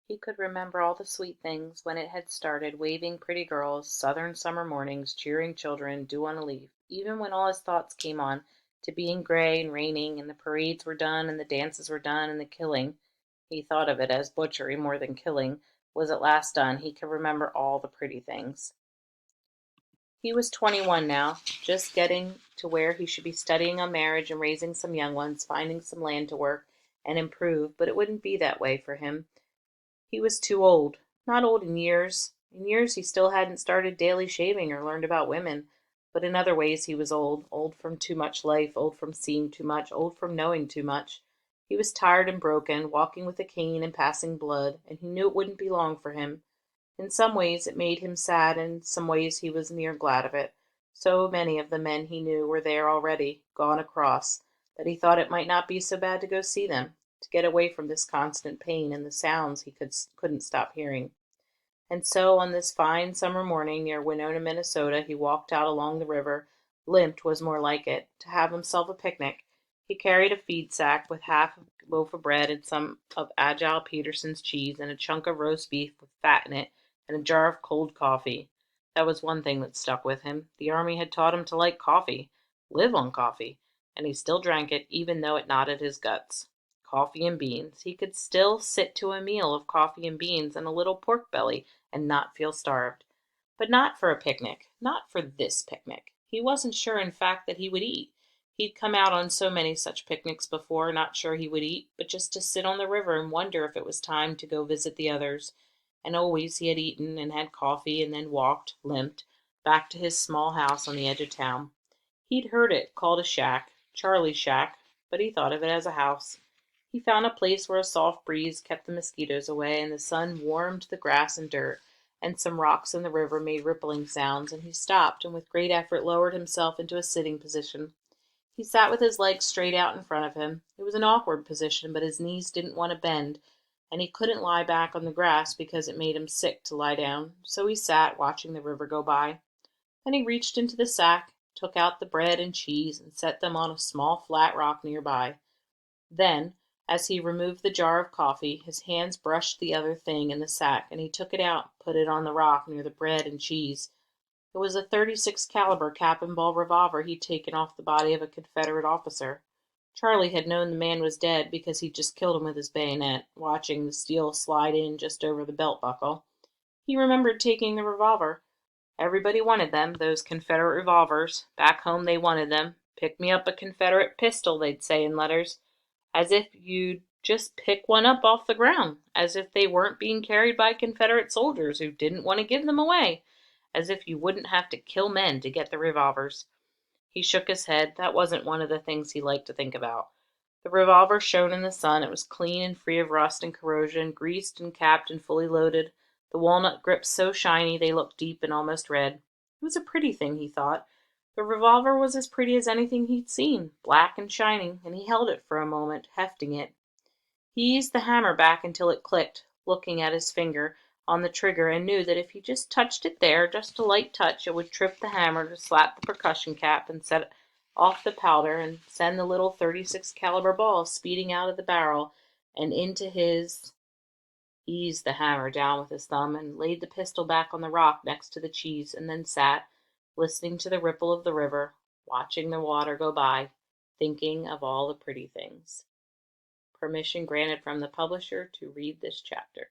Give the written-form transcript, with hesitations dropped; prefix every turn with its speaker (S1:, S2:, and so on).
S1: He could remember all the sweet things when it had started, waving pretty girls, southern summer mornings, cheering children, dew on a leaf, even when all his thoughts came on to being gray and raining, and the parades were done, and the dances were done, and the killing, he thought of it as butchery more than killing, was at last done. He could remember all the pretty things. He was 21 now, just getting to where he should be studying on marriage and raising some young ones, finding some land to work and improve, but it wouldn't be that way for him. He was too old. Not old in years. In years he still hadn't started daily shaving or learned about women, but in other ways he was old. Old from too much life, old from seeing too much, old from knowing too much. He was tired and broken, walking with a cane and passing blood, and he knew it wouldn't be long for him. In some ways it made him sad, and in some ways he was near glad of it. So many of the men he knew were there already, gone across, that he thought it might not be so bad to go see them, to get away from this constant pain and the sounds he couldn't stop hearing. And so on this fine summer morning near Winona, Minnesota, he walked out along the river, limped was more like it, to have himself a picnic. He carried a feed sack with half a loaf of bread and some of Agile Peterson's cheese and a chunk of roast beef with fat in it and a jar of cold coffee. That was one thing that stuck with him. The army had taught him to like coffee, live on coffee, and he still drank it even though it knotted his guts. Coffee and beans. He could still sit to a meal of coffee and beans and a little pork belly and not feel starved. But not for a picnic. Not for this picnic. He wasn't sure, in fact, that he would eat. He'd come out on so many such picnics before, not sure he would eat, but just to sit on the river and wonder if it was time to go visit the others. And always he had eaten and had coffee and then walked, limped, back to his small house on the edge of town. He'd heard it called a shack, Charlie's shack, but he thought of it as a house. He found a place where a soft breeze kept the mosquitoes away and the sun warmed the grass and dirt, and some rocks in the river made rippling sounds, and he stopped and with great effort lowered himself into a sitting position. He sat with his legs straight out in front of him. It was an awkward position, but his knees didn't want to bend, and he couldn't lie back on the grass because it made him sick to lie down, so he sat watching the river go by. Then he reached into the sack, took out the bread and cheese, and set them on a small flat rock nearby. Then, as he removed the jar of coffee, his hands brushed the other thing in the sack, and he took it out and put it on the rock near the bread and cheese. It was a 36 caliber cap and ball revolver he'd taken off the body of a Confederate officer. Charlie had known the man was dead because he'd just killed him with his bayonet, watching the steel slide in just over the belt buckle. He remembered taking the revolver. Everybody wanted them, those Confederate revolvers. Back home they wanted them. "Pick me up a Confederate pistol," they'd say in letters. As if you'd just pick one up off the ground. As if they weren't being carried by Confederate soldiers who didn't want to give them away. As if you wouldn't have to kill men to get the revolvers. He shook his head. That wasn't one of the things he liked to think about. The revolver shone in the sun. It was clean and free of rust and corrosion, greased and capped and fully loaded, the walnut grips so shiny they looked deep and almost red. It was a pretty thing, he thought. The revolver was as pretty as anything he'd seen, black and shining, and he held it for a moment, hefting it. He eased the hammer back until it clicked, looking at his finger on the trigger, and knew that if he just touched it there, just a light touch, it would trip the hammer to slap the percussion cap and set off the powder and send the little 36 caliber ball speeding out of the barrel and into his. Eased the hammer down with his thumb and laid the pistol back on the rock next to the cheese, and then sat, listening to the ripple of the river, watching the water go by, thinking of all the pretty things. Permission granted from the publisher to read this chapter.